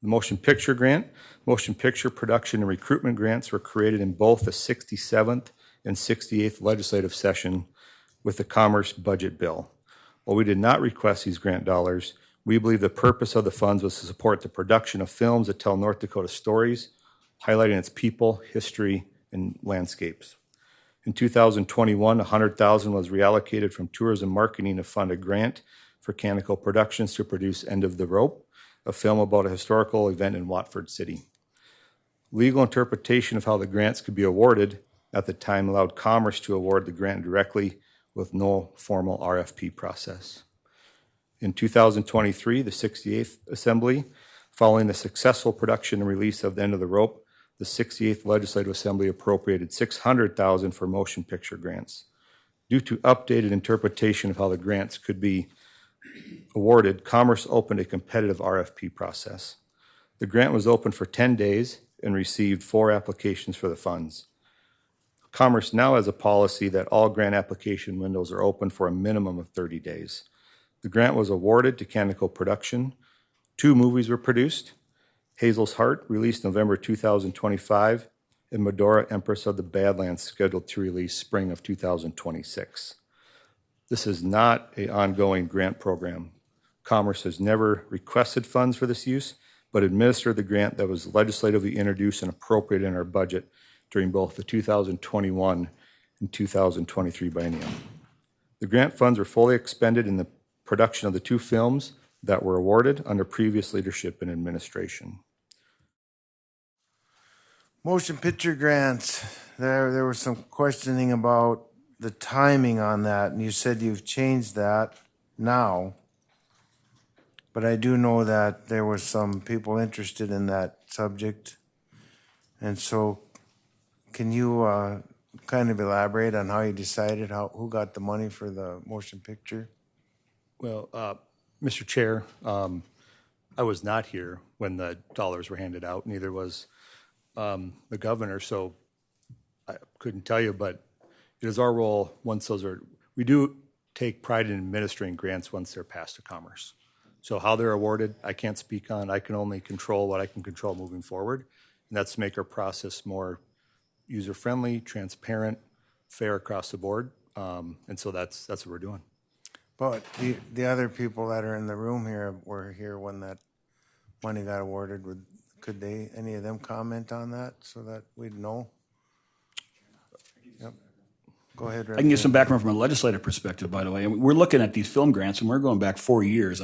The motion picture grant. Motion picture production and recruitment grants were created in both the 67th and 68th legislative session with the Commerce Budget Bill. While we did not request these grant dollars, we believe the purpose of the funds was to support the production of films that tell North Dakota stories, highlighting its people, history, and landscapes. In 2021, $100,000 was reallocated from tourism marketing to fund a grant for Canico Productions to produce End of the Rope, a film about a historical event in Watford City. Legal interpretation of how the grants could be awarded at the time allowed Commerce to award the grant directly with no formal RFP process. In 2023, the 68th Assembly, following the successful production and release of The End of the Rope, the 68th Legislative Assembly appropriated $600,000 for motion picture grants. Due to updated interpretation of how the grants could be awarded, Commerce opened a competitive RFP process. The grant was open for 10 days and received 4 applications for the funds. Commerce now has a policy that all grant application windows are open for a minimum of 30 days. The grant was awarded to Canico Production. 2 movies were produced. Hazel's Heart, released November 2025, and Medora, Empress of the Badlands, scheduled to release spring of 2026. This is not an ongoing grant program. Commerce has never requested funds for this use, but administered the grant that was legislatively introduced and appropriated in our budget during both the 2021 and 2023 biennium. The grant funds were fully expended in the production of the 2 films that were awarded under previous leadership and administration. Motion picture grants. There was some questioning about the timing on that, and you said you've changed that now. But I do know that there was some people interested in that subject. And so can you kind of elaborate on how you decided who got the money for the motion picture? Well, Mr. Chair, I was not here when the dollars were handed out, neither was the governor, so I couldn't tell you, but it is our role once those are, we do take pride in administering grants once they're passed to Commerce. So how they're awarded, I can't speak on. I can only control what I can control moving forward, and that's to make our process more user-friendly, transparent, fair across the board, and so that's what we're doing. But the other people that are in the room here were here when that money got awarded. Could any of them comment on that so that we'd know? Yep. Go ahead, Rick. I can give some background from a legislative perspective, by the way. We're looking at these film grants, and we're going back 4 years.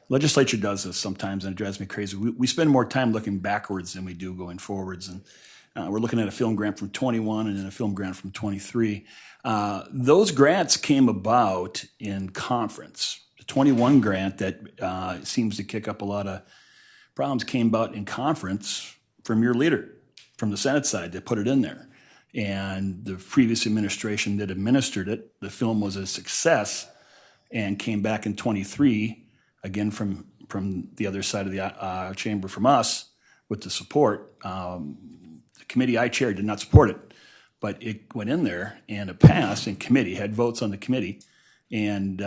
Legislature does this sometimes, and it drives me crazy. We spend more time looking backwards than we do going forwards. And we're looking at a film grant from 21 and then a film grant from 23. Those grants came about in conference. The 21 grant that seems to kick up a lot of problems came about in conference from your leader, from the Senate side, that put it in there. And the previous administration that administered it, the film was a success and came back in 23, again from the other side of the chamber from us with the support. The committee I chaired did not support it, but it went in there and it passed in committee, had votes on the committee, and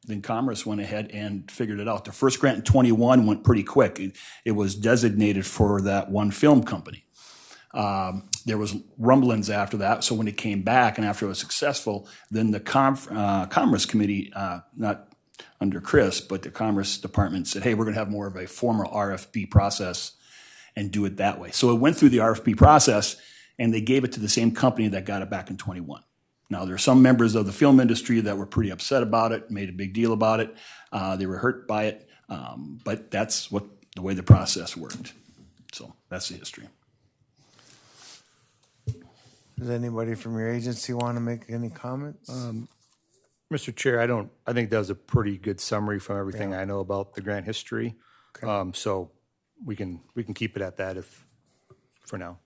then Commerce went ahead and figured it out. The first grant in 21 went pretty quick. It was designated for that one film company. There was rumblings after that, so when it came back and after it was successful, then the Commerce Committee, not under Chris, but the Commerce Department said, hey, we're going to have more of a formal RFP process and do it that way. So it went through the RFP process, and they gave it to the same company that got it back in 21. Now, there are some members of the film industry that were pretty upset about it, made a big deal about it. They were hurt by it, but that's the way the process worked. So that's the history. Does anybody from your agency want to make any comments? Mr. Chair, I think that was a pretty good summary from everything I know about the grant history. Okay. So we can keep it at that for now.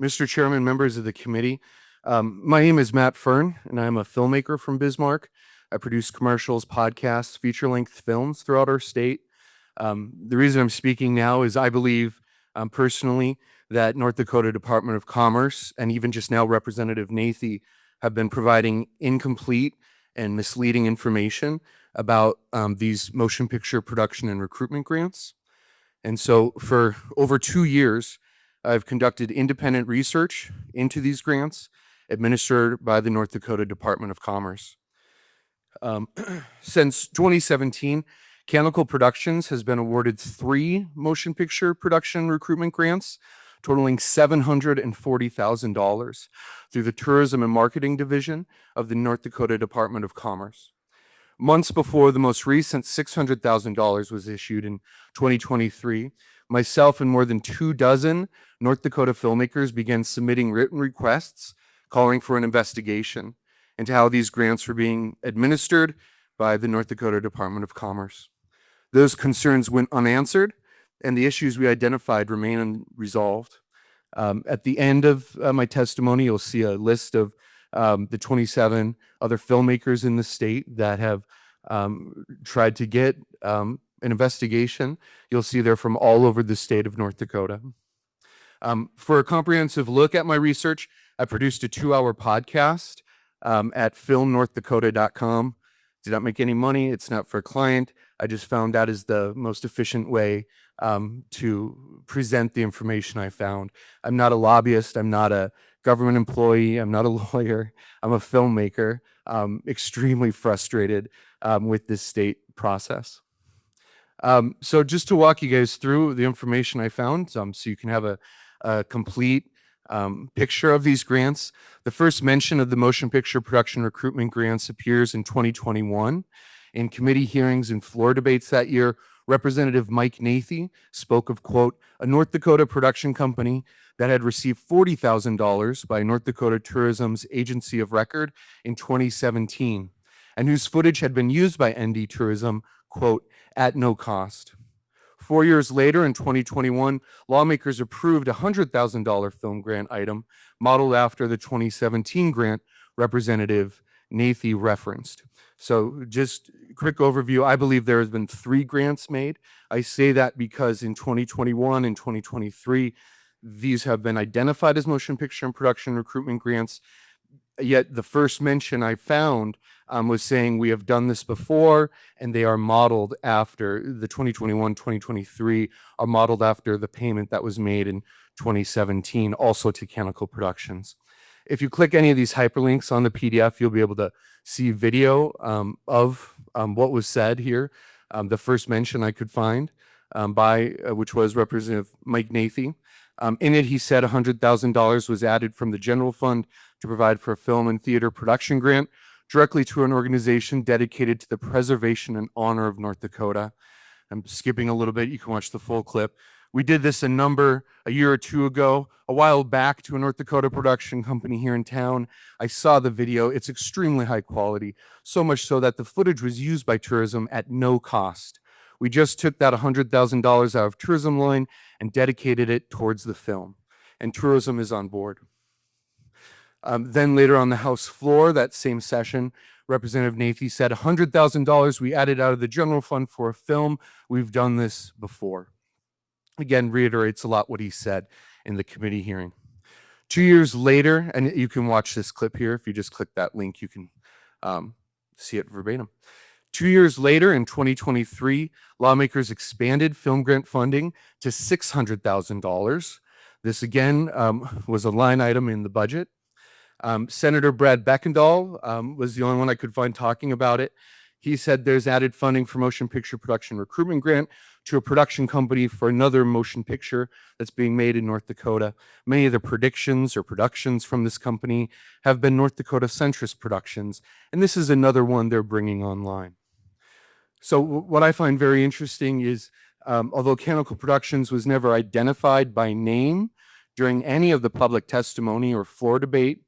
Mr. Chairman, members of the committee, my name is Matt Fern, and I'm a filmmaker from Bismarck. I produce commercials, podcasts, feature-length films throughout our state. The reason I'm speaking now is I believe personally that North Dakota Department of Commerce and even just now Representative Nathy have been providing incomplete and misleading information about these motion picture production and recruitment grants. And so for over 2 years, I've conducted independent research into these grants administered by the North Dakota Department of Commerce. Since 2017, Canonical Productions has been awarded 3 motion picture production recruitment grants totaling $740,000 through the Tourism and Marketing Division of the North Dakota Department of Commerce. Months before the most recent $600,000 was issued in 2023, myself and more than 24 North Dakota filmmakers began submitting written requests calling for an investigation into how these grants were being administered by the North Dakota Department of Commerce. Those concerns went unanswered, and the issues we identified remain unresolved. At the end of my testimony, you'll see a list of the 27 other filmmakers in the state that have tried to get an investigation. You'll see they're from all over the state of North Dakota. For a comprehensive look at my research, I produced a 2-hour podcast at filmnorthdakota.com. Did not make any money. It's not for a client. I just found that is the most efficient way to present the information I found. I'm not a lobbyist. I'm not a government employee. I'm not a lawyer. I'm a filmmaker. Extremely frustrated with this state process. So just to walk you guys through the information I found, so you can have a complete picture of these grants. The first mention of the motion picture production recruitment grants appears in 2021. In committee hearings and floor debates that year, Representative Mike Nathy spoke of, quote, a North Dakota production company that had received $40,000 by North Dakota Tourism's agency of record in 2017, and whose footage had been used by ND Tourism, quote, at no cost. 4 years later, in 2021, lawmakers approved a $100,000 film grant item modeled after the 2017 grant Representative Nathy referenced. So just quick overview, I believe there has been 3 grants made. I say that because in 2021 and 2023, these have been identified as motion picture and production recruitment grants. Yet the first mention I found was saying we have done this before, and they are modeled after the 2021-2023 are modeled after the payment that was made in 2017, also to Canonical Productions. If you click any of these hyperlinks on the PDF, you'll be able to see video of what was said here. The first mention I could find which was Representative Mike Nathy. In it, he said $100,000 was added from the general fund to provide for a film and theater production grant directly to an organization dedicated to the preservation and honor of North Dakota. I'm skipping a little bit. You can watch the full clip. We did this a year or 2 ago, a while back, to a North Dakota production company here in town. I saw the video. It's extremely high quality, so much so that the footage was used by tourism at no cost. We just took that $100,000 out of tourism line and dedicated it towards the film, and tourism is on board. Then later on the House floor, that same session, Representative Nathy said $100,000 we added out of the general fund for a film. We've done this before. Again, reiterates a lot what he said in the committee hearing. 2 years later, and you can watch this clip here. If you just click that link, you can see it verbatim. 2 years later, in 2023, lawmakers expanded film grant funding to $600,000. This again was a line item in the budget. Senator Brad Beckendahl was the only one I could find talking about it. He said there's added funding for motion picture production recruitment grant to a production company for another motion picture that's being made in North Dakota. Many of the predictions or productions from this company have been North Dakota centrist productions, and this is another one they're bringing online. So what I find very interesting is, although Canonical Productions was never identified by name during any of the public testimony or floor debate,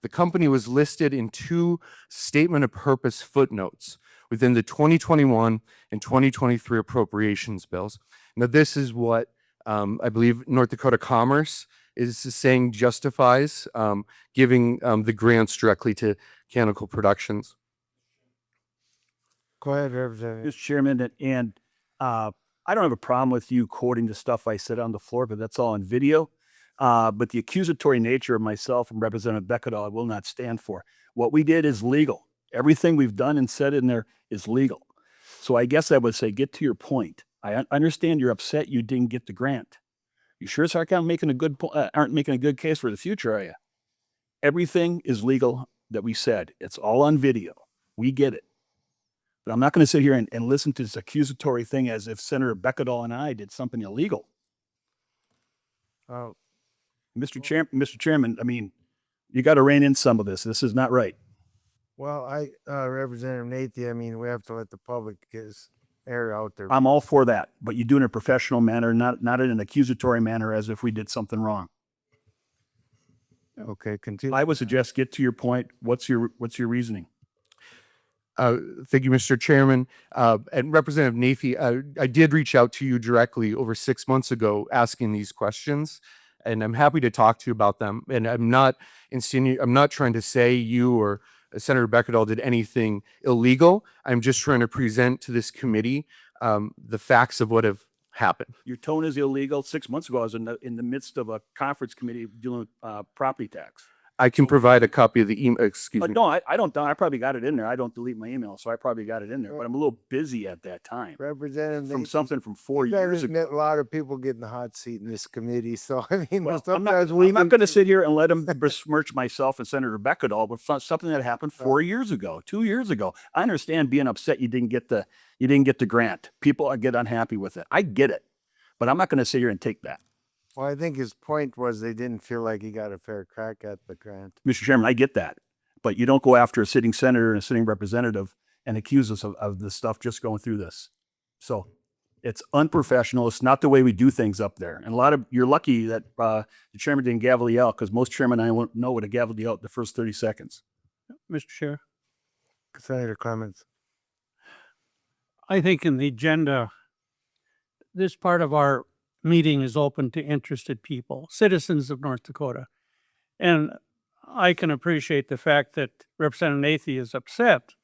the company was listed in 2 statement of purpose footnotes within the 2021 and 2023 appropriations bills. Now, this is what I believe North Dakota Commerce is saying justifies giving the grants directly to Canonical Productions. Go ahead, Representative. Mr. Chairman, and I don't have a problem with you quoting the stuff I said on the floor, but that's all on video. But the accusatory nature of myself and Representative Beckendahl I will not stand for. What we did is legal. Everything we've done and said in there is legal. So I guess I would say, get to your point. I understand you're upset you didn't get the grant. You sure as heck aren't making a good case for the future, are you? Everything is legal that we said. It's all on video. We get it. But I'm not going to sit here and listen to this accusatory thing as if Senator Beckedahl and I did something illegal. Oh, Mr. Chairman, I mean, you got to rein in some of this. This is not right. well, Representative Nathy, I mean, we have to let the public get his air out there. I'm all for that, but you do it in a professional manner, not in an accusatory manner as if we did something wrong. Okay, continue. I would suggest get to your point. What's your reasoning? Thank you, Mr. Chairman. And Representative Nathy, I did reach out to you directly over 6 months ago asking these questions, and I'm happy to talk to you about them. And I'm not trying to say you or Senator Beckedahl did anything illegal. I'm just trying to present to this committee the facts of what have happened. Your tone is illegal. 6 months ago, I was in the midst of a conference committee dealing with property tax. I can provide a copy of the email. Excuse me. No, I don't. I probably got it in there. I don't delete my email, so I probably got it in there. But I'm a little busy at that time Representative from Nathy, something from 4 you guys years ago. met a lot of people get in the hot seat in this committee, so I mean, Well, I'm sometimes not going to sit here and let him besmirch myself and Senator Beckedahl with something that happened 4 years ago, 2 years ago. I understand being upset you didn't get the grant. People get unhappy with it. I get it, but I'm not going to sit here and take that. Well, I think his point was they didn't feel like he got a fair crack at the grant. Mr. Chairman, I get that, but you don't go after a sitting senator and a sitting representative and accuse us of this stuff just going through this. So it's unprofessional. It's not the way we do things up there. And you're lucky that the chairman didn't gavel you out, because most chairmen I won't know would have gaveled you out the first 30 seconds. Mr. Chair, Senator Clemens. I think in the agenda, this part of our meeting is open to interested people, citizens of North Dakota. And I can appreciate the fact that Representative Nathy is upset,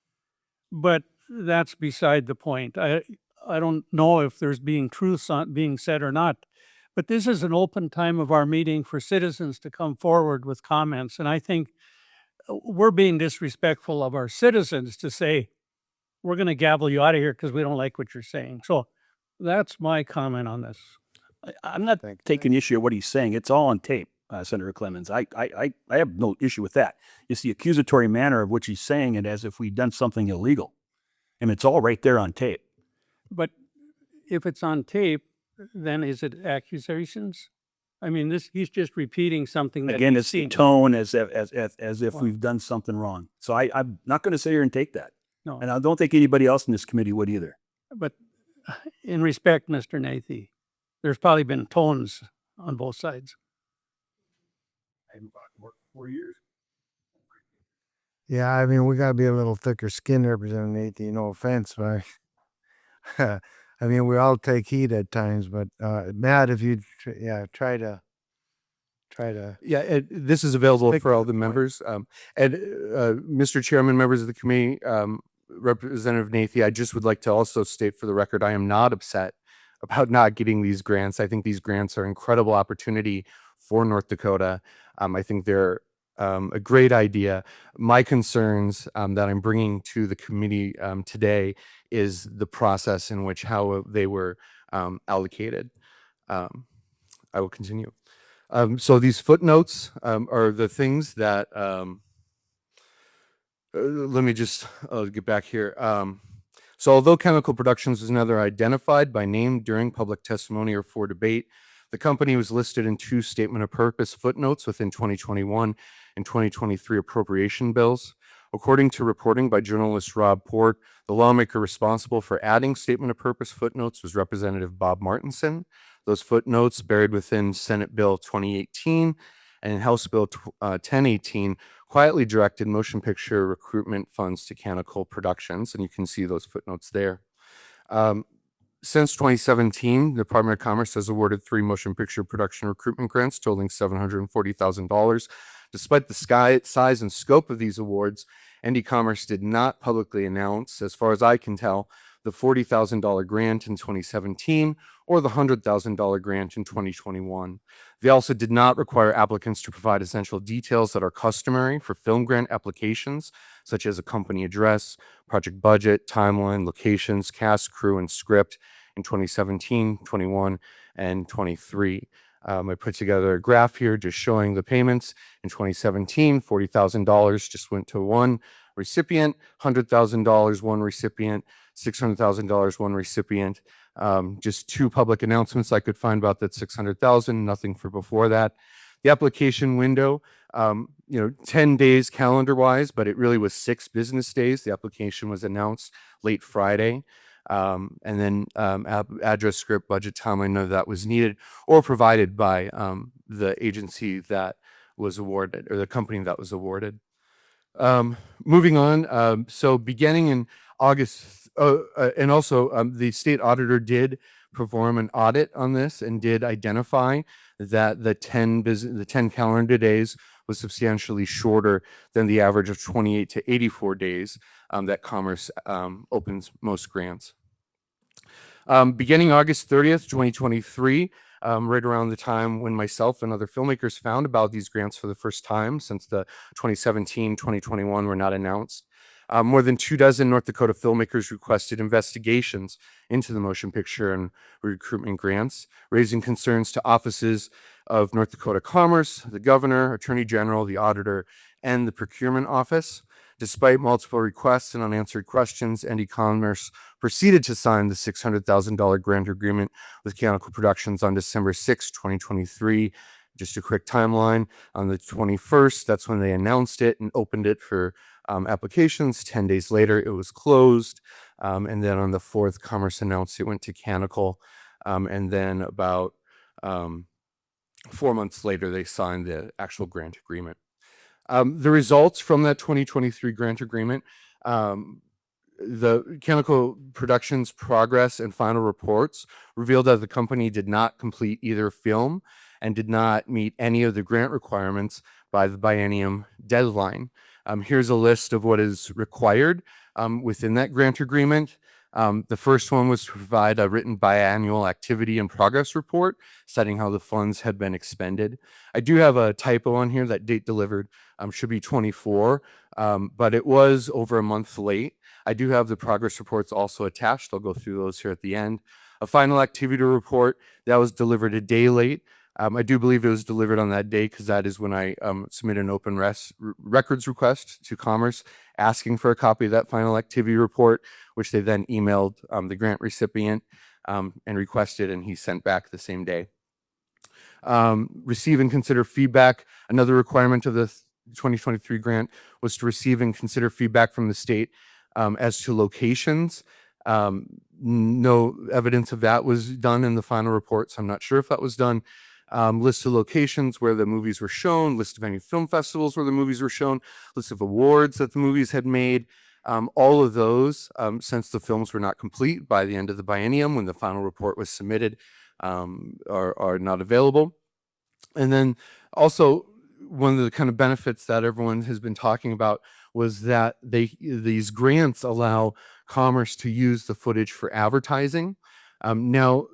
but that's beside the point. I don't know if there's being said or not, but this is an open time of our meeting for citizens to come forward with comments. And I think we're being disrespectful of our citizens to say, we're going to gavel you out of here because we don't like what you're saying. So that's my comment on this. I'm not taking issue with what he's saying. It's all on tape, Senator Clemens. I have no issue with that. It's the accusatory manner of which he's saying it as if we've done something illegal. And it's all right there on tape. But if it's on tape, then is it accusations? I mean, he's just repeating something that Again, he's it's the seen. tone as if we've done something wrong. So I'm not going to sit here and take that. No. And I don't think anybody else in this committee would either. But in respect, Mr. Nathy, there's probably been tones on both sides. I haven't worked 4 years. Yeah, I mean, we got to be a little thicker skinned, Representative Nathy, no offense, but I mean, we all take heat at times, but Matt, if you, try to. Yeah, this is available Pick for all the the point. members. Mr. Chairman, members of the committee, Representative Nathy, I just would like to also state for the record, I am not upset about not getting these grants. I think these grants are an incredible opportunity for North Dakota. I think they're a great idea. My concerns that I'm bringing to the committee today is the process in which how they were allocated. I will continue. So these footnotes are the things that, let me just get back here. So although Chemical Productions was neither identified by name during public testimony or for debate, the company was listed in 2 statement of purpose footnotes within 2021 and 2023 appropriation bills. According to reporting by journalist Rob Port, the lawmaker responsible for adding statement of purpose footnotes was Representative Bob Martinson. Those footnotes buried within Senate Bill 2018 and House Bill 1018 quietly directed motion picture recruitment funds to Chemical Productions, and you can see those footnotes there. Since 2017, the Department of Commerce has awarded 3 motion picture production recruitment grants totaling $740,000. Despite the size and scope of these awards, ND Commerce did not publicly announce, as far as I can tell, the $40,000 grant in 2017 or the $100,000 grant in 2021. They also did not require applicants to provide essential details that are customary for film grant applications, such as a company address, project budget, timeline, locations, cast, crew, and script in 2017, 21, and 23. I put together a graph here just showing the payments. In 2017, $40,000 just went to one recipient, $100,000 one recipient, $600,000 one recipient. Just two public announcements I could find about that 600,000, nothing for before that. The application window, 10 days calendar-wise, but it really was 6 business days. The application was announced late Friday. And then address, script, budget, timeline, none of that was needed or provided by the agency that was awarded or the company that was awarded. Moving on, so beginning in August, and also the state auditor did perform an audit on this and did identify that the 10 calendar days was substantially shorter than the average of 28 to 84 days that Commerce opens most grants. Beginning August 30th, 2023, right around the time when myself and other filmmakers found about these grants for the first time since the 2017-2021 were not announced. More than 24 North Dakota filmmakers requested investigations into the motion picture and recruitment grants, raising concerns to offices of North Dakota Commerce, the governor, attorney general, the auditor, and the procurement office. Despite multiple requests and unanswered questions, ND Commerce proceeded to sign the $600,000 grant agreement with Canonical Productions on December 6, 2023. Just a quick timeline. On the 21st, that's when they announced it and opened it for applications. 10 days later, it was closed. And then on the 4th, Commerce announced it went to Canonical. And then about 4 months later, they signed the actual grant agreement. The results from that 2023 grant agreement, the Canonical Productions progress and final reports revealed that the company did not complete either film and did not meet any of the grant requirements by the biennium deadline. Here's a list of what is required within that grant agreement. The first one was to provide a written biannual activity and progress report, citing how the funds had been expended. I do have a typo on here. That date delivered should be 24, but it was over a month late. I do have the progress reports also attached. I'll go through those here at the end. A final activity report that was delivered a day late. I do believe it was delivered on that day because that is when I submitted an open records request to Commerce asking for a copy of that final activity report, which they then emailed the grant recipient and requested, and he sent back the same day. Receive and consider feedback. Another requirement of the 2023 grant was to receive and consider feedback from the state as to locations. No evidence of that was done in the final report, so I'm not sure if that was done. List of locations where the movies were shown, list of any film festivals where the movies were shown, list of awards that the movies had made. All of those, since the films were not complete by the end of the biennium when the final report was submitted, are not available. And then also one of the kind of benefits that everyone has been talking about was that these grants allow Commerce to use the footage for advertising. Now,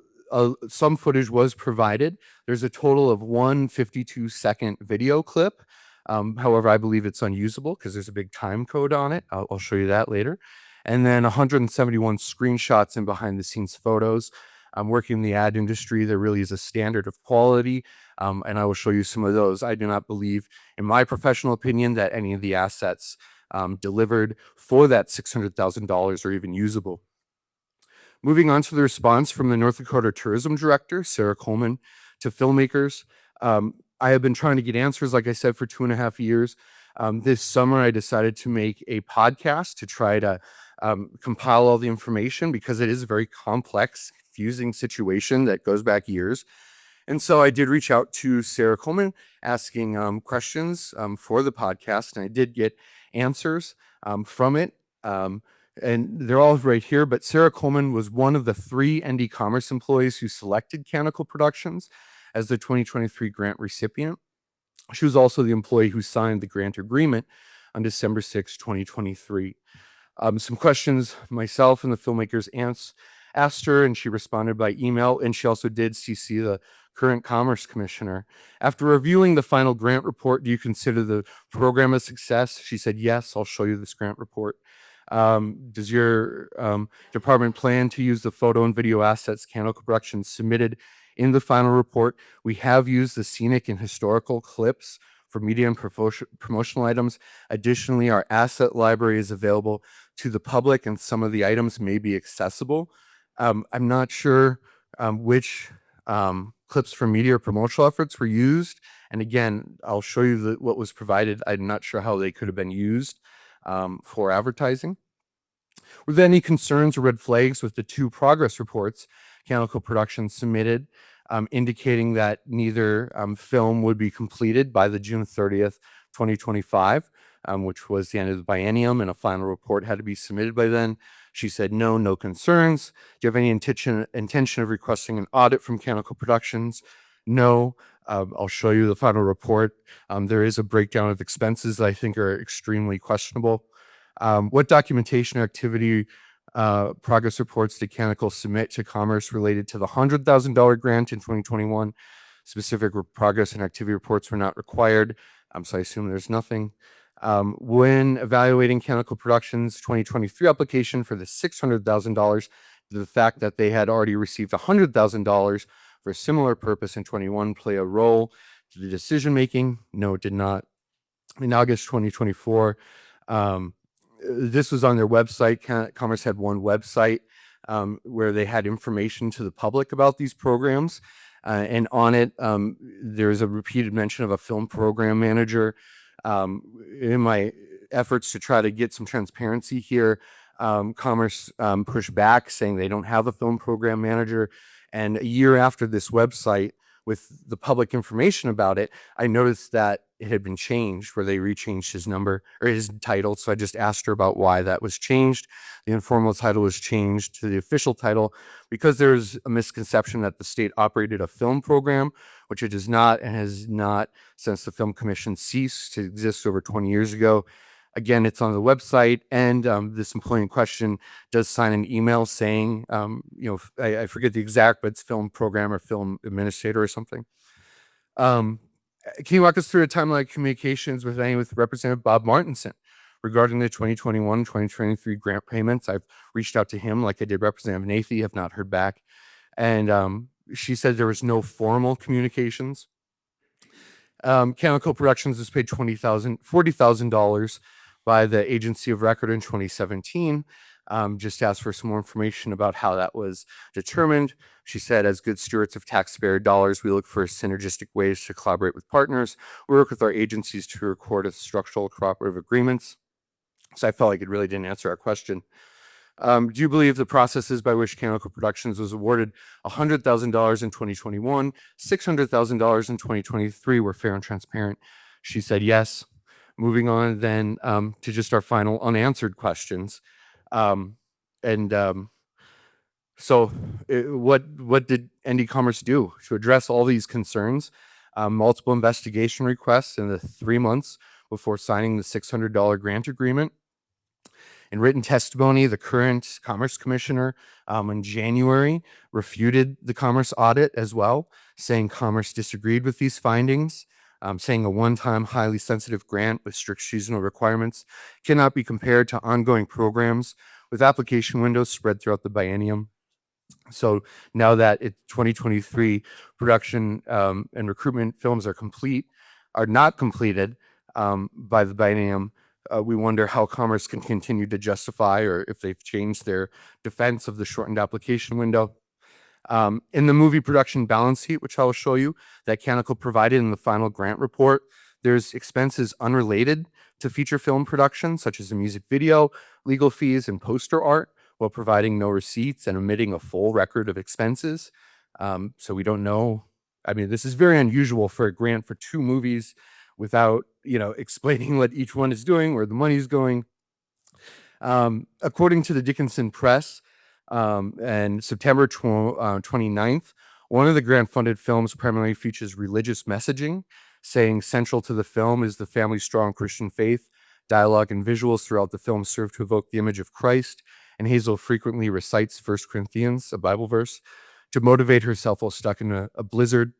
some footage was provided. There's a total of one 52-second video clip. However, I believe it's unusable because there's a big time code on it. I'll show you that later. And then 171 screenshots and behind-the-scenes photos. Working in the ad industry, there really is a standard of quality, and I will show you some of those. I do not believe, in my professional opinion, that any of the assets delivered for that $600,000 are even usable. Moving on to the response from the North Dakota Tourism Director, Sarah Coleman, to filmmakers. I have been trying to get answers, like I said, for 2.5 years. This summer, I decided to make a podcast to try to compile all the information because it is a very complex, confusing situation that goes back years. And so I did reach out to Sarah Coleman asking questions for the podcast, and I did get answers from it. And they're all right here, but Sarah Coleman was one of the 3 ND Commerce employees who selected Canonical Productions as the 2023 grant recipient. She was also the employee who signed the grant agreement on December 6, 2023. Some questions myself and the filmmakers asked her, and she responded by email, and she also did CC the current Commerce Commissioner. After reviewing the final grant report, do you consider the program a success? She said, yes, I'll show you this grant report. Does your department plan to use the photo and video assets Canonical Productions submitted in the final report? We have used the scenic and historical clips for media and promotional items. Additionally, our asset library is available to the public, and some of the items may be accessible. I'm not sure which clips for media or promotional efforts were used. And again, I'll show you what was provided. I'm not sure how they could have been used for advertising. Were there any concerns or red flags with the 2 progress reports Canonical Productions submitted, indicating that neither film would be completed by the June 30th, 2025, which was the end of the biennium, and a final report had to be submitted by then? She said, no concerns. Do you have any intention of requesting an audit from Canonical Productions? No. I'll show you the final report. There is a breakdown of expenses that I think are extremely questionable. What documentation or activity progress reports did Canonical submit to Commerce related to the $100,000 grant in 2021? Specific progress and activity reports were not required, so I assume there's nothing. When evaluating Canonical Productions' 2023 application for the $600,000, the fact that they had already received $100,000 for a similar purpose in 21 play a role to the decision making? No, it did not. In August 2024, this was on their website. Commerce had one website where they had information to the public about these programs. And on it, there's a repeated mention of a film program manager. In my efforts to try to get some transparency here, Commerce pushed back, saying they don't have a film program manager. And a year after this website, with the public information about it, I noticed that it had been changed, where they rechanged his number or his title. So I just asked her about why that was changed. The informal title was changed to the official title because there's a misconception that the state operated a film program, which it does not, and has not since the Film Commission ceased to exist over 20 years ago. Again, it's on the website, and this employee in question does sign an email saying, I forget the exact, but it's film program or film administrator or something. Can you walk us through a timeline of communications with Representative Bob Martinson regarding the 2021-2023 grant payments? I've reached out to him like I did Representative Nathy, have not heard back. And she said there was no formal communications. Canonical Productions was paid $40,000 by the agency of record in 2017. Just asked for some more information about how that was determined. She said, as good stewards of taxpayer dollars, we look for synergistic ways to collaborate with partners. We work with our agencies to record structural cooperative agreements. So I felt like it really didn't answer our question. Do you believe the processes by which Canonical Productions was awarded $100,000 in 2021, $600,000 in 2023 were fair and transparent? She said yes. Moving on then to just our final unanswered questions. So what did ND Commerce do to address all these concerns? Multiple investigation requests in the 3 months before signing the $600 grant agreement. In written testimony, the current Commerce Commissioner in January refuted the Commerce audit as well, saying Commerce disagreed with these findings, saying a one-time highly sensitive grant with strict seasonal requirements cannot be compared to ongoing programs with application windows spread throughout the biennium. So now that 2023 production and recruitment films are not completed by the biennium, we wonder how Commerce can continue to justify, or if they've changed their defense of the shortened application window. In the movie production balance sheet, which I will show you, that Canonical provided in the final grant report, there's expenses unrelated to feature film production, such as a music video, legal fees, and poster art, while providing no receipts and omitting a full record of expenses. So we don't know. I mean, this is very unusual for a grant for 2 movies without, explaining what each one is doing, where the money is going. According to the Dickinson Press, and September 29th, one of the grant-funded films primarily features religious messaging, saying central to the film is the family strong Christian faith, Dialogue and visuals throughout the film serve to evoke the image of Christ, and Hazel frequently recites 1 Corinthians, a Bible verse, to motivate herself while stuck in a blizzard.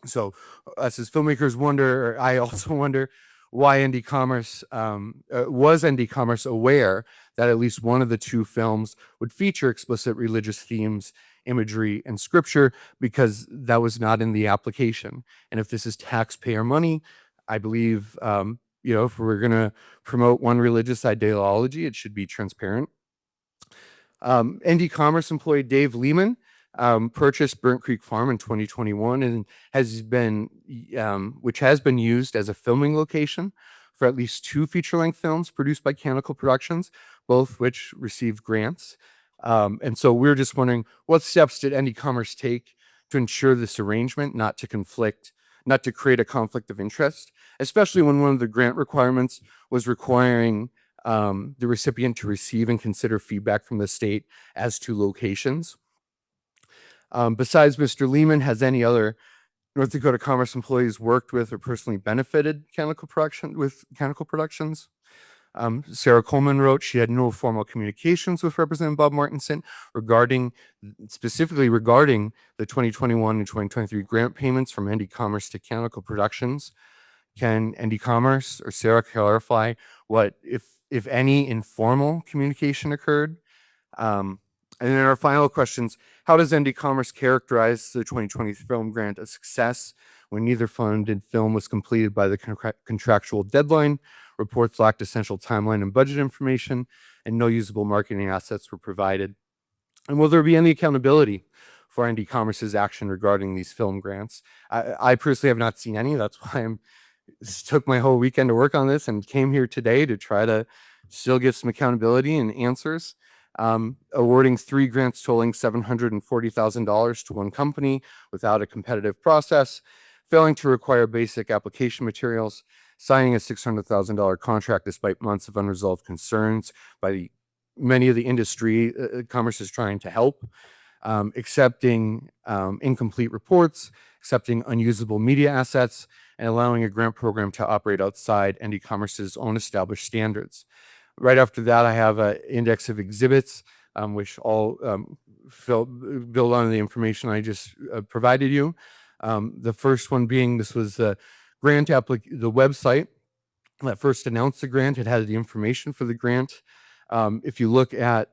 So us as filmmakers wonder, or I also wonder, why ND Commerce was ND Commerce aware that at least one of the two films would feature explicit religious themes, imagery, and scripture, because that was not in the application. And if this is taxpayer money, I believe, if we're going to promote one religious ideology, it should be transparent. ND Commerce employee Dave Lehman purchased Burnt Creek Farm in 2021 and which has been used as a filming location for at least 2 feature-length films produced by Canonical Productions, both which received grants. And so we're just wondering, what steps did ND Commerce take to ensure this arrangement not to create a conflict of interest, especially when one of the grant requirements was requiring the recipient to receive and consider feedback from the state as to locations. Besides Mr. Lehman, has any other North Dakota Commerce employees worked with or personally benefited Canonical Productions? Sarah Coleman wrote she had no formal communications with Representative Bob Martinson specifically regarding the 2021 and 2023 grant payments from ND Commerce to Canonical Productions. Can ND Commerce or Sarah clarify what, if any, informal communication occurred? And then our final questions: how does ND Commerce characterize the 2020 film grant a success when neither funded film was completed by the contractual deadline, reports lacked essential timeline and budget information, and no usable marketing assets were provided? And will there be any accountability for ND Commerce's action regarding these film grants? I personally have not seen any. That's why took my whole weekend to work on this and came here today to try to still get some accountability and answers. Awarding 3 grants totaling $740,000 to one company without a competitive process, failing to require basic application materials, signing a $600,000 contract despite months of unresolved concerns by many of the industry Commerce is trying to help, accepting incomplete reports, accepting unusable media assets, and allowing a grant program to operate outside ND Commerce's own established standards. Right after that, I have an index of exhibits, which all build on the information I just provided you. The first one being, this was the grant the website that first announced the grant. It had the information for the grant. If you look at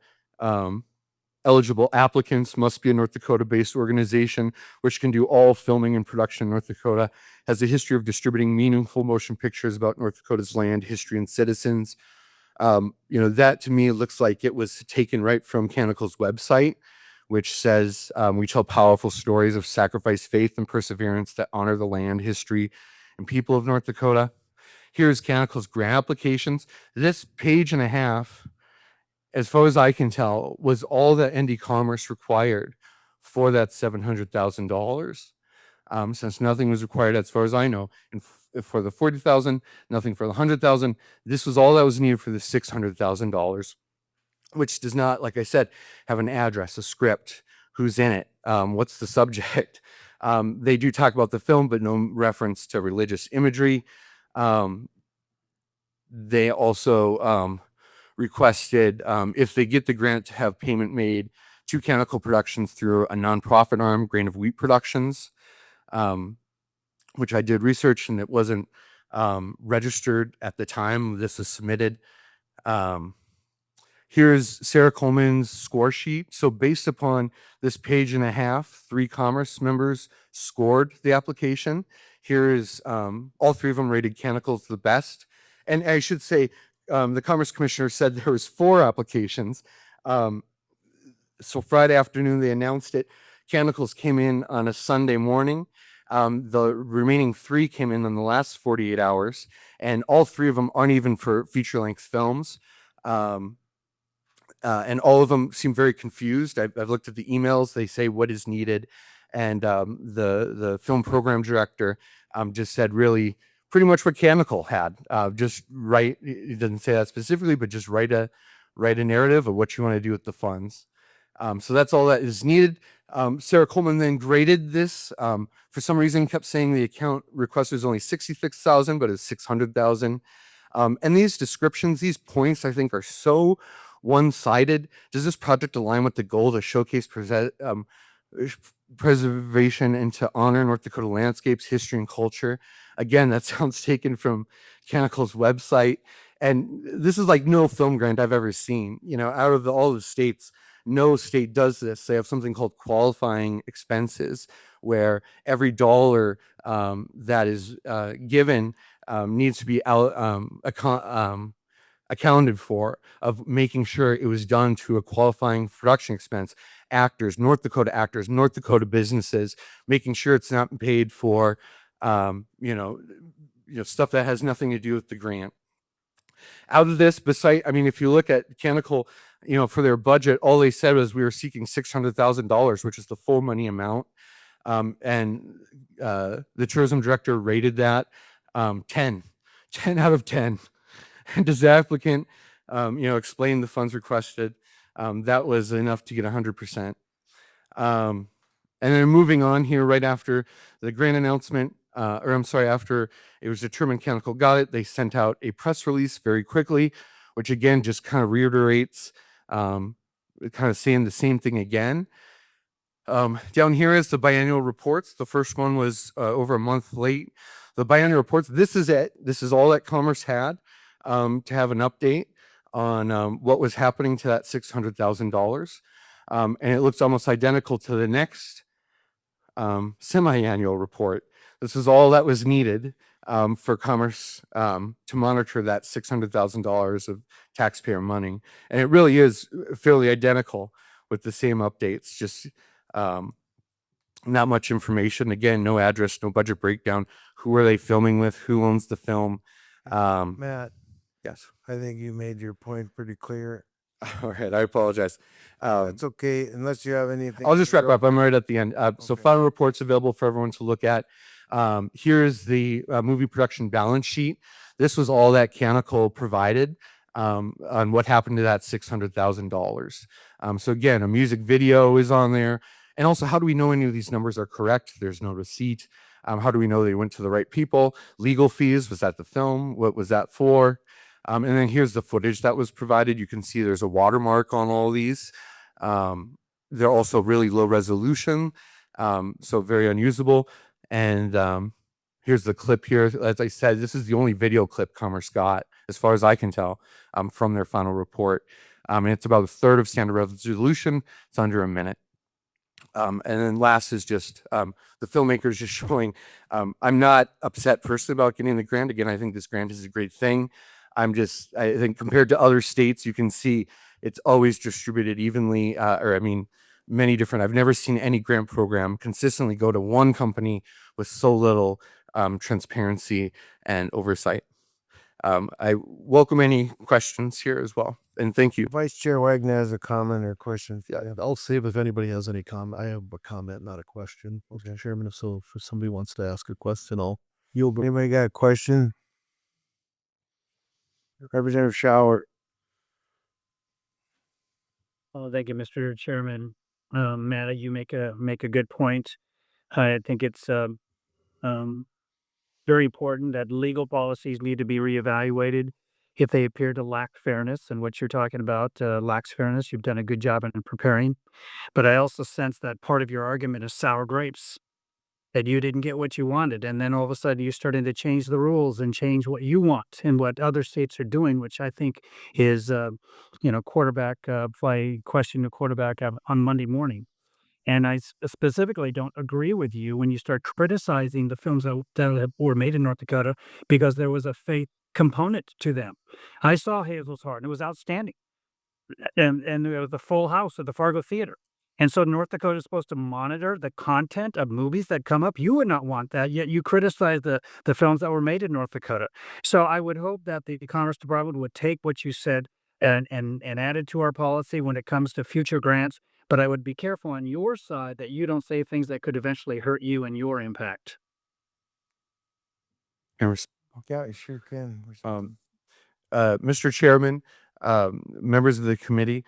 eligible applicants, must be a North Dakota-based organization which can do all filming and production in North Dakota, has a history of distributing meaningful motion pictures about North Dakota's land, history, and citizens. That to me looks like it was taken right from Canonical's website, which says, we tell powerful stories of sacrifice, faith, and perseverance that honor the land, history, and people of North Dakota. Here's Canonical's grant applications. This page and a half, as far as I can tell, was all that ND Commerce required for that $700,000. Since nothing was required, as far as I know, and for the $40,000, nothing for the $100,000. This was all that was needed for the $600,000, which does not, like I said, have an address, a script, who's in it, what's the subject. They do talk about the film, but no reference to religious imagery. They also requested, if they get the grant, to have payment made to Canonical Productions through a nonprofit arm, Grain of Wheat Productions, which I did research, and it wasn't registered at the time this was submitted. Here's Sarah Coleman's score sheet. So based upon this page and a half, 3 Commerce members scored the application. Here's all 3 of them rated Canonical's the best. And I should say, the Commerce Commissioner said there was 4 applications. So Friday afternoon, they announced it. Canonical's came in on a Sunday morning. The remaining 3 came in the last 48 hours, and all 3 of them aren't even for feature-length films. And all of them seem very confused. I've looked at the emails. They say what is needed. And the film program director just said really pretty much what Canonical had. Just write, it doesn't say that specifically, but just write a narrative of what you want to do with the funds. So that's all that is needed. Sarah Coleman then graded this. For some reason, kept saying the account request was only $66,000, but it's $600,000. And these descriptions, these points, I think, are so one-sided. Does this project align with the goal to showcase preservation and to honor North Dakota landscapes, history, and culture? Again, that sounds taken from Canicle's website. And this is like no film grant I've ever seen. You know, out of all the states, no state does this. They have something called qualifying expenses, where every dollar that is given needs to be accounted for, of making sure it was done to a qualifying production expense. Actors, North Dakota businesses, making sure it's not paid for, stuff that has nothing to do with the grant. Out of this, I mean, if you look at Canicle, for their budget, all they said was we were seeking $600,000, which is the full money amount. And the tourism director rated that 10 out of 10. And does the applicant, explain the funds requested? That was enough to get 100%. And then moving on here, right after the grant announcement, after it was determined Canicle got it, they sent out a press release very quickly, which again just kind of reiterates, kind of saying the same thing again. Down here is the biannual reports. The first one was over a month late. The biannual reports, this is it. This is all that Commerce had to have an update on what was happening to that $600,000. And it looks almost identical to the next semi-annual report. This is all that was needed for Commerce to monitor that $600,000 of taxpayer money. And it really is fairly identical with the same updates, just not much information. Again, no address, no budget breakdown. Who are they filming with? Who owns the film? Matt, Yes. I think you made your point pretty clear. All right. I apologize. It's okay, unless you have anything. I'll just to wrap throw- up. I'm right at the end. So Okay. final reports available for everyone to look at. Here's the movie production balance sheet. This was all that Canicle provided on what happened to that $600,000. So again, a music video is on there. And also, how do we know any of these numbers are correct? There's no receipt. How do we know they went to the right people? Legal fees, was that the film? What was that for? And then here's the footage that was provided. You can see there's a watermark on all these. They're also really low resolution, so very unusable. And here's the clip here. As I said, this is the only video clip Commerce got, as far as I can tell, from their final report. And it's about a third of standard resolution. It's under a minute. And then last is just the filmmakers just showing, I'm not upset personally about getting the grant. Again, I think this grant is a great thing. I think compared to other states, you can see it's always distributed evenly, many different. I've never seen any grant program consistently go to one company with so little transparency and oversight. I welcome any questions here as well. And thank you. Vice Chair Wagner has a comment or question. Yeah, I'll save if anybody has any comment. I have a comment, not a question, Mr. Okay. Chairman. If somebody wants to ask a question, I'll yield. Anybody got a question? Representative Shower. Oh, thank you, Mr. Chairman. Matt, you make a good point. I think it's very important that legal policies need to be reevaluated if they appear to lack fairness. And what you're talking about lacks fairness. You've done a good job in preparing. But I also sense that part of your argument is sour grapes, that you didn't get what you wanted. And then all of a sudden you're starting to change the rules and change what you want and what other states are doing, which I think is, quarterback play, question to quarterback on Monday morning. And I specifically don't agree with you when you start criticizing the films that were made in North Dakota because there was a faith component to them. I saw Hazel's Heart and it was outstanding. And there was a full house at the Fargo Theater. And so North Dakota is supposed to monitor the content of movies that come up. You would not want that, yet you criticize the films that were made in North Dakota. So I would hope that the Commerce Department would take what you said and add it to our policy when it comes to future grants. But I would be careful on your side that you don't say things that could eventually hurt you and your impact. Yeah, you sure can. Mr. Chairman, members of the committee,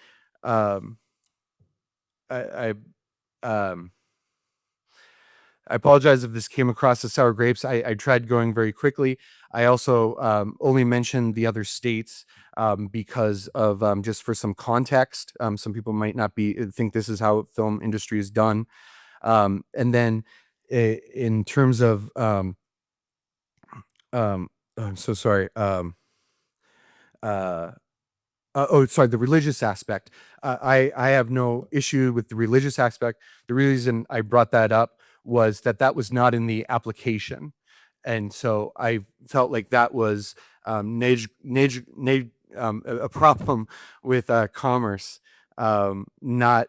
I apologize if this came across as sour grapes. I tried going very quickly. I also only mentioned the other states because of just for some context. Some people might not think this is how film industry is done. And then in terms of, I'm so sorry. Sorry, the religious aspect. I have no issue with the religious aspect. The reason I brought that up was that was not in the application. And so I felt like that was a problem with commerce not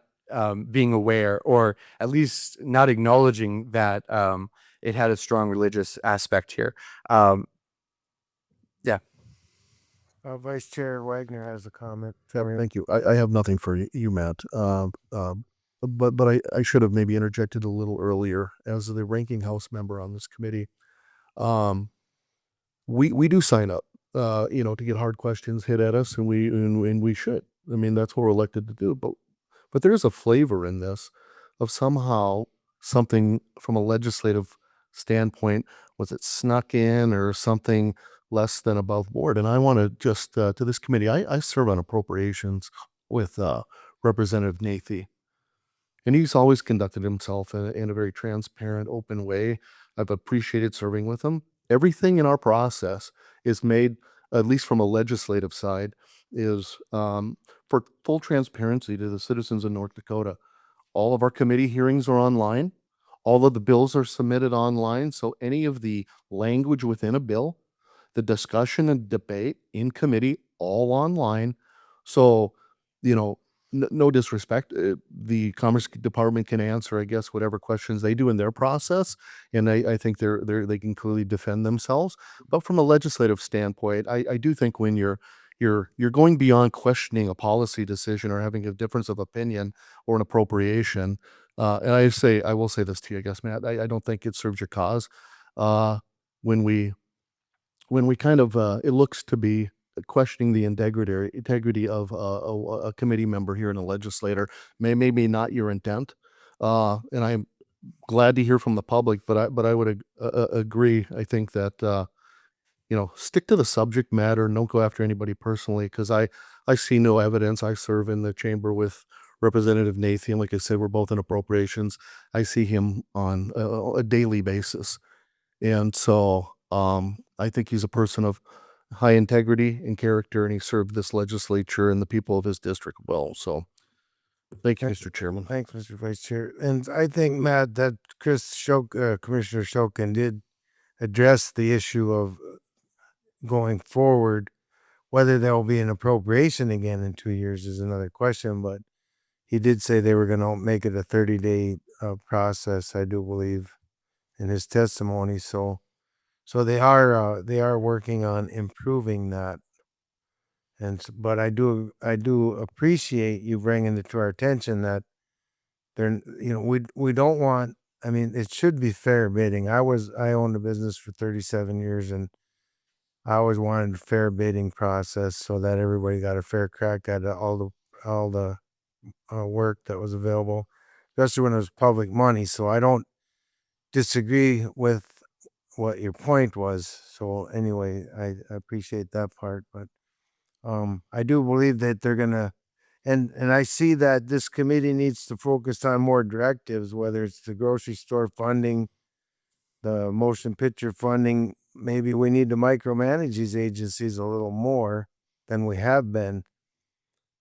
being aware, or at least not acknowledging that it had a strong religious aspect here. Yeah. Vice Chair Wagner has a comment. Thank you. I have nothing for you, Matt. But I should have maybe interjected a little earlier as the ranking House member on this committee. We do sign up, to get hard questions hit at us, and we should. I mean, that's what we're elected to do. But there's a flavor in this of somehow something from a legislative standpoint, was it snuck in or something less than above board? And I want to just to this committee, I serve on appropriations with Representative Nathy. And he's always conducted himself in a very transparent, open way. I've appreciated serving with him. Everything in our process is made, at least from a legislative side, is for full transparency to the citizens of North Dakota. All of our committee hearings are online. All of the bills are submitted online. So any of the language within a bill, the discussion and debate in committee, all online. So, no disrespect. The Commerce Department can answer, I guess, whatever questions they do in their process, and I think they can clearly defend themselves. But from a legislative standpoint, I do think when you're going beyond questioning a policy decision or having a difference of opinion or an appropriation, and I will say this to you, I guess, Matt, I don't think it serves your cause when we kind of it looks to be questioning the integrity of a committee member here and a legislator. Maybe not your intent, and I'm glad to hear from the public, but I would agree. I think that stick to the subject matter and don't go after anybody personally, because I see no evidence. I serve in the chamber with Representative Nathan. Like I said, we're both in appropriations. I see him on a daily basis. And so I think he's a person of high integrity and character, and he served this legislature and the people of his district well. So thank you, Mr. Chairman. Thanks, Mr. Vice Chair. And I think, Matt, that Commissioner Shokin did address the issue of going forward. Whether there will be an appropriation again in 2 years is another question, but he did say they were going to make it a 30-day process, I do believe, in his testimony. So they are working on improving that. But I do appreciate you bringing it to our attention that we don't want. I mean, it should be fair bidding. I owned a business for 37 years, and I always wanted a fair bidding process so that everybody got a fair crack at all the work that was available, especially when it was public money. So I don't disagree with what your point was. So anyway, I appreciate that part, but I do believe that they're gonna, and I see that this committee needs to focus on more directives, whether it's the grocery store funding, the motion picture funding. Maybe we need to micromanage these agencies a little more than we have been,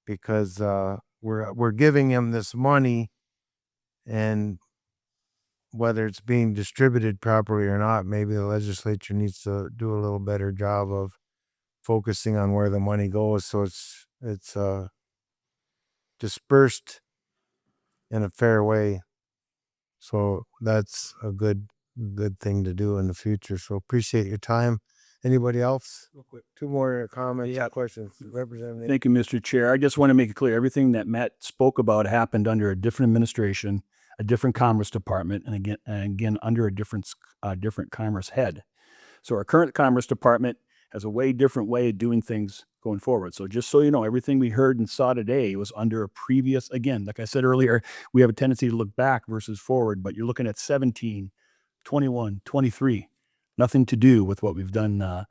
because we're giving them this money, and whether it's being distributed properly or not, maybe the legislature needs to do a little better job of focusing on where the money goes, so it's dispersed in a fair way. So that's a good thing to do in the future. So appreciate your time. Anybody else? Real quick, 2 more comments, questions. Representative. Thank you, Mr. Chair. I just want to make it clear, everything that Matt spoke about happened under a different administration, a different Commerce Department, and again under a different Commerce head. So our current Commerce Department has a different way of doing things going forward. So just so you know, everything we heard and saw today was under a previous, again, like I said earlier, we have a tendency to look back versus forward, but you're looking at 17 21, 23. Nothing to do with what we've done the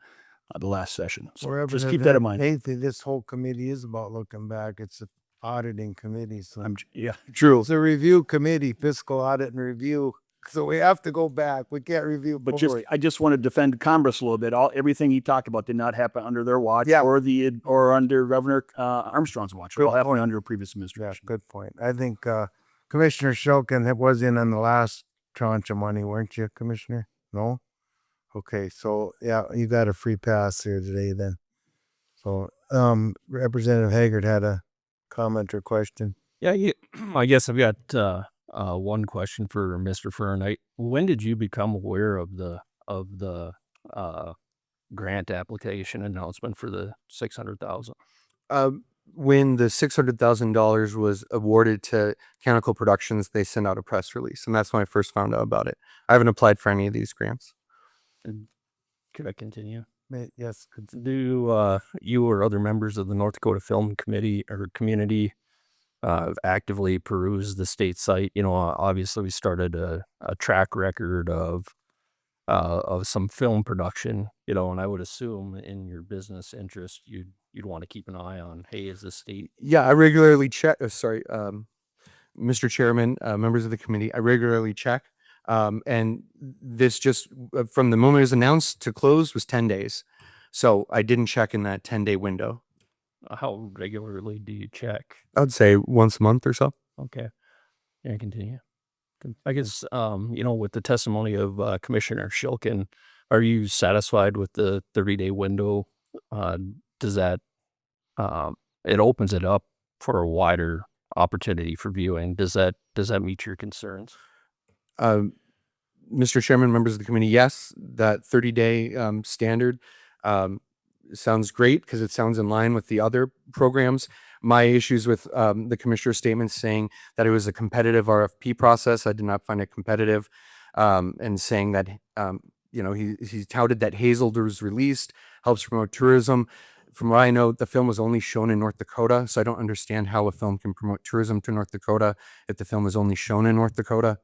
last session. So just keep that in mind. Nathan, this whole committee is about looking back. It's an auditing committee, so. Yeah. True. It's a review committee, fiscal audit and review. So we have to go back. We can't review But forward. I just want to defend Congress a little bit. Everything he talked about did not happen under their watch Yeah. or under Governor Armstrong's watch. It all happened under a previous Yeah, administration. good point. I think Commissioner Shulkin was in on the last tranche of money, weren't you, Commissioner? No? Okay, so yeah, you got a free pass here today then. So Representative Haggard had a comment or question. Yeah, I guess I've got one question for Mr. Fern. When did you become aware of the grant application announcement for the 600,000? When the $600,000 was awarded to Canonical Productions, they sent out a press release, and that's when I first found out about it. I haven't applied for any of these grants. Could I continue? Yes. Do you or other members of the North Dakota Film Committee or community actively peruse the state site? Obviously we started a track record of some film production, and I would assume in your business interest, you'd want to keep an eye on, hey, is the state? Yeah, I regularly check. Mr. Chairman, members of the committee, I regularly check. And this just from the moment it was announced to close was 10 days. So I didn't check in that 10-day window. How regularly do you check? I'd say once a month or so. Okay. Yeah, continue. I guess, with the testimony of Commissioner Shulkin, are you satisfied with the 30-day window? Does that, it opens it up for a wider opportunity for viewing. Does that meet your concerns? Mr. Chairman, members of the committee, yes, that 30-day standard sounds great because it sounds in line with the other programs. My issues with the commissioner's statement saying that it was a competitive RFP process, I did not find it competitive, and saying that he touted that Hazelder was released, helps promote tourism. From what I know, the film was only shown in North Dakota, so I don't understand how a film can promote tourism to North Dakota if the film is only shown in North Dakota.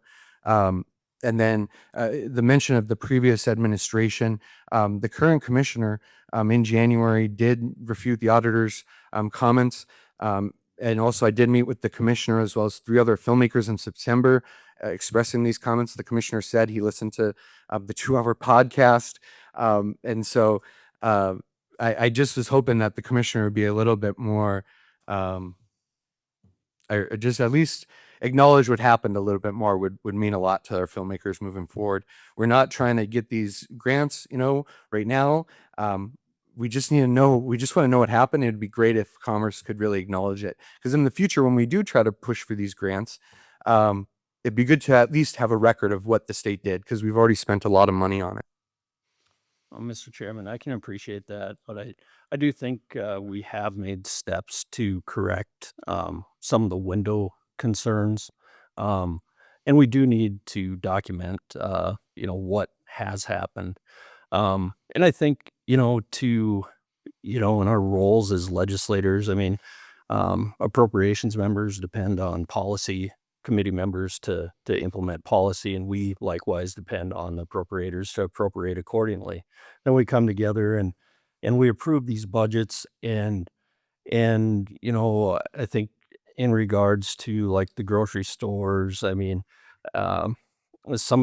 And then the mention of the previous administration, the current commissioner in January did refute the auditor's comments. And also I did meet with the commissioner as well as 3 other filmmakers in September expressing these comments. The commissioner said he listened to the 2-hour podcast. And so I just was hoping that the commissioner would be a little bit more, just at least acknowledge what happened a little bit more would mean a lot to our filmmakers moving forward. We're not trying to get these grants, right now. We just need to know, we just want to know what happened. It'd be great if Commerce could really acknowledge it. Because in the future, when we do try to push for these grants, it'd be good to at least have a record of what the state did, because we've already spent a lot of money on it. Well, Mr. Chairman, I can appreciate that, but I do think we have made steps to correct some of the window concerns. And we do need to document, what has happened. And I think, in our roles as legislators, appropriations members depend on policy committee members to implement policy, and we likewise depend on the appropriators to appropriate accordingly. Then we come together and we approve these budgets, and I think in regards to like the grocery stores, some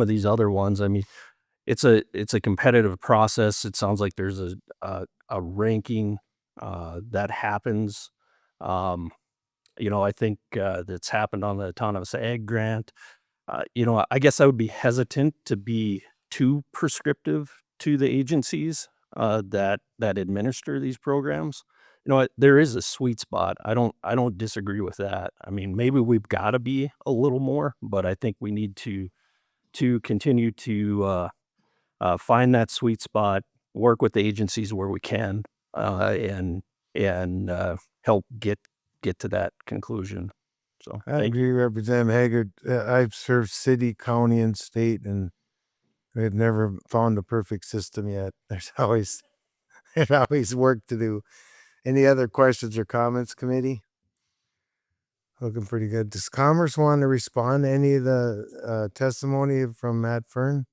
of these other ones, it's a competitive process. It sounds like there's a ranking that happens. I think that's happened on the autonomous ag grant. I guess I would be hesitant to be too prescriptive to the agencies that administer these programs. There is a sweet spot. I don't disagree with that. Maybe we've got to be a little more, but I think we need to continue to find that sweet spot, work with the agencies where we can, and help get to that conclusion. So I agree, Representative Haggard. I've served city, county, and state, and we've never found a perfect system yet. There's always work to do. Any other questions or comments, committee? Looking pretty good. Does Commerce want to respond to any of the testimony from Matt Fern?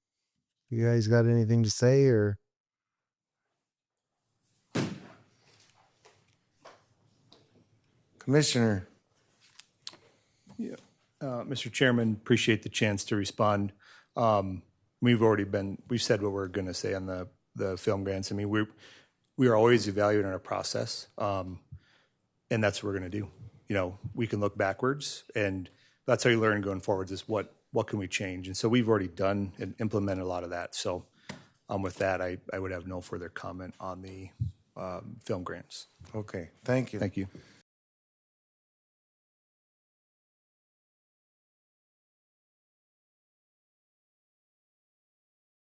You guys got anything to say or? Commissioner, Mr. Chairman, appreciate the chance to respond. We've said what we're going to say on the film grants. I mean, we are always evaluating our process, and that's what we're going to do. You know, we can look backwards, and that's how you learn going forwards is what can we change. And so we've already done and implemented a lot of that. So with that, I would have no further comment on the film grants. okay, thank you. Thank you.